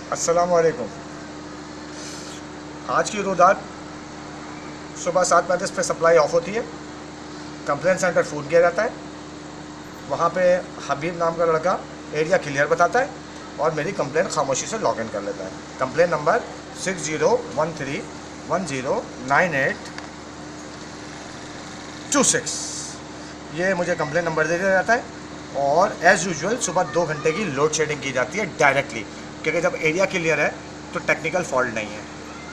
अस्सलाम वालेकुम। आज की रुदात सुबह 7:35 पे सप्लाई ऑफ होती है। कंप्लेंट सेंटर फ़ोन किया जाता है। वहाँ पे हबीब नाम का लड़का एरिया क्लियर बताता है और मेरी कंप्लेंट खामोशी से लॉग इन कर लेता है। कंप्लेंट नंबर 6013109826, ये मुझे कंप्लेंट नंबर दे दिया जाता है और एज़ यूजुअल सुबह 2 घंटे की लोड शेडिंग की जाती है डायरेक्टली, क्योंकि जब एरिया क्लियर है तो टेक्निकल फॉल्ट नहीं है।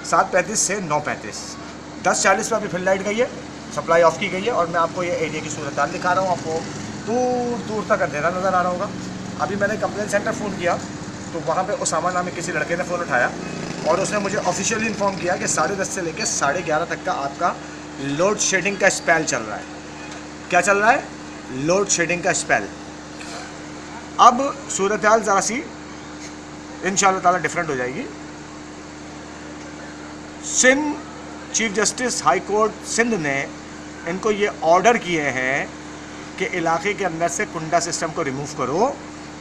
7:35 से 9:35, 10:40 पर अभी फिर लाइट गई है, सप्लाई ऑफ की गई है और मैं आपको ये एरिया की सूरत हाल दिखा रहा हूँ। आपको दूर दूर तक अंधेरा नज़र आ रहा होगा। अभी मैंने कंप्लेंट सेंटर फ़ोन किया तो वहाँ पे उसामा नामी किसी लड़के ने फ़ोन उठाया और उसने मुझे ऑफिशियली इन्फॉर्म किया कि 10:30 से लेकर 11:30 तक का आपका लोड शेडिंग का स्पेल चल रहा है। क्या चल रहा है? लोड शेडिंग का स्पेल। अब सूरत हाल ज़रा सी इंशाअल्लाह ताला डिफरेंट हो जाएगी। Sindh chief justice high court Sindh ने इनको ये ऑर्डर किए हैं कि इलाके के अंदर से कुंडा सिस्टम को रिमूव करो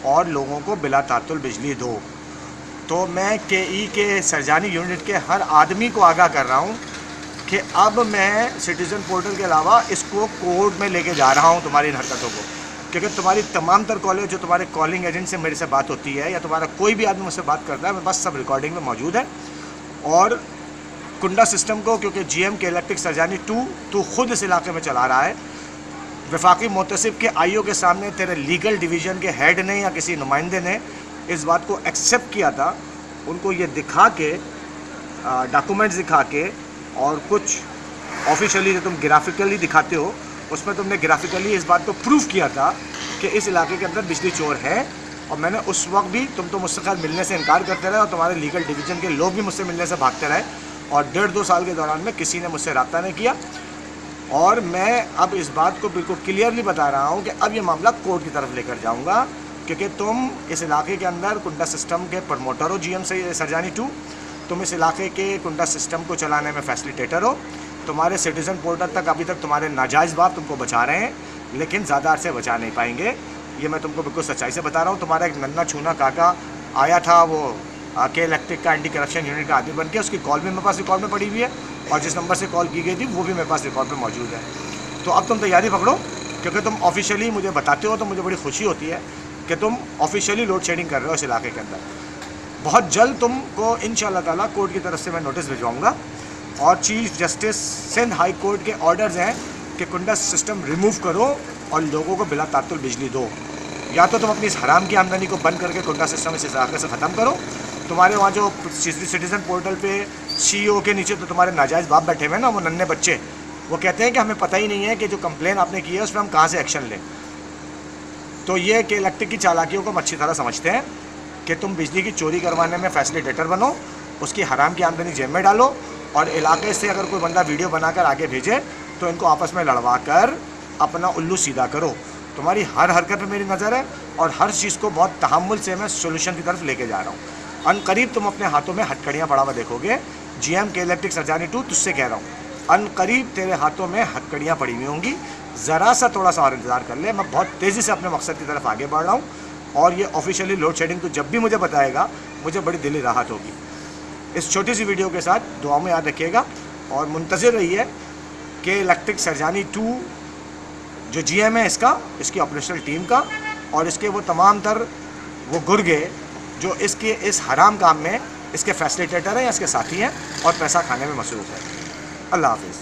और लोगों को बिला तातुल बिजली दो। तो मैं केई के सरजानी यूनिट के हर आदमी को आगाह कर रहा हूँ कि अब मैं सिटीज़न पोर्टल के अलावा इसको कोर्ट में लेके जा रहा हूँ तुम्हारी इन हरकतों को, क्योंकि तुम्हारी तमाम तर कॉलेज जो तुम्हारे कॉलिंग एजेंट से मेरे से बात होती है या तुम्हारा कोई भी आदमी मुझसे बात करता है, मेरे पास सब रिकॉर्डिंग में मौजूद है। और कुंडा सिस्टम को क्योंकि जीएम के इलेक्ट्रिक सरजानी 2 तू खुद इस इलाके में चला रहा है, वफाकी मुतसिब के आईओ के सामने तेरे लीगल डिवीज़न के हेड ने या किसी नुमाइंदे ने इस बात को एक्सेप्ट किया था। उनको ये दिखा के डॉक्यूमेंट्स दिखा के और कुछ ऑफिशियली जो तुम ग्राफिकली दिखाते हो उसमें तुमने ग्राफिकली इस बात को प्रूफ किया था कि इस इलाके के अंदर बिजली चोर है। और मैंने उस वक्त भी तुम तो मुझसे खैर मिलने से इनकार करते रहे और तुम्हारे लीगल डिवीज़न के लोग भी मुझसे मिलने से भागते रहे और 1.5-2 साल के दौरान में किसी ने मुझसे रब्ता नहीं किया। और मैं अब इस बात को बिल्कुल क्लियरली बता रहा हूँ कि अब ये मामला कोर्ट की तरफ लेकर जाऊँगा, क्योंकि तुम इस इलाके के अंदर कुंडा सिस्टम के प्रमोटर हो, जीएम से सरजानी 2, तुम इस इलाके के कुंडा सिस्टम को चलाने में फैसिलिटेटर हो। तुम्हारे सिटीज़न पोर्टल तक अभी तक तुम्हारे नाजायज़ बाप तुमको बचा रहे हैं, लेकिन ज़्यादा अरसे बचा नहीं पाएंगे। ये मैं तुमको बिल्कुल सच्चाई से बता रहा हूँ। तुम्हारा एक नन्ना छूना काका आया था, वो के इलेक्ट्रिक का एंटी करप्शन यूनिट का आदमी बन के, उसकी कॉल भी मेरे पास रिकॉर्ड में पड़ी हुई है और जिस नंबर से कॉल की गई थी वो भी मेरे पास रिकॉर्ड में मौजूद है। तो अब तुम तैयारी पकड़ो, क्योंकि तुम ऑफिशियली मुझे बताते हो तो मुझे बड़ी खुशी होती है कि तुम ऑफिशियली लोड शेडिंग कर रहे हो इस इलाके के अंदर। बहुत जल्द तुमको इंशाअल्लाह ताला कोर्ट की तरफ से मैं नोटिस भिजवाऊँगा और chief justice Sindh high court के ऑर्डर्स हैं कि कुंडा सिस्टम रिमूव करो और लोगों को बिला तातुल बिजली दो। या तो तुम अपनी इस हराम की आमदनी को बंद करके कुंडा सिस्टम इस इलाके से ख़त्म करो। तुम्हारे वहाँ जो सिटीज़न पोर्टल पे सीईओ के नीचे तो तुम्हारे नाजायज़ बाप बैठे हुए हैं ना, वो नन्हे बच्चे, वो कहते हैं कि हमें पता ही नहीं है कि जो कंप्लेन आपने की है उस पर हम कहाँ से एक्शन लें। तो ये कि इलेक्ट्रिक की चालाकियों को हम अच्छी तरह समझते हैं कि तुम बिजली की चोरी करवाने में फैसिलिटेटर बनो, उसकी हराम की आमदनी जेब में डालो और इलाके से अगर कोई बंदा वीडियो बनाकर आगे भेजे तो इनको आपस में लड़वा कर अपना उल्लू सीधा करो। तुम्हारी हर हरकत पे मेरी नज़र है और हर चीज़ को बहुत तहम्मुल से मैं सोल्यूशन की तरफ लेके जा रहा हूँ। अनकरीब तुम अपने हाथों में हथकड़ियाँ पड़ा हुआ देखोगे। जीएम के इलेक्ट्रिक सरजानी 2 तुझसे कह रहा हूँ, अनकरीब तेरे हाथों में हथकड़ियाँ पड़ी हुई होंगी। ज़रा सा थोड़ा सा और इंतज़ार कर ले। मैं बहुत तेज़ी से अपने मकसद की तरफ आगे बढ़ रहा हूँ और ये ऑफिशियली लोड शेडिंग तो जब भी मुझे बताएगा मुझे बड़ी दिली राहत होगी। इस छोटी सी वीडियो के साथ दुआ में याद रखिएगा और मुंतज़िर रहिए कि इलेक्ट्रिक सरजानी 2 जो जीएम है इसकी ऑपरेशनल टीम का और इसके वो तमाम तर वो गुर्गे जो इसके इस हराम काम में इसके फैसिलिटेटर हैं या इसके साथी हैं और पैसा खाने में मसरूफ़ है। अल्लाह हाफ़िज़।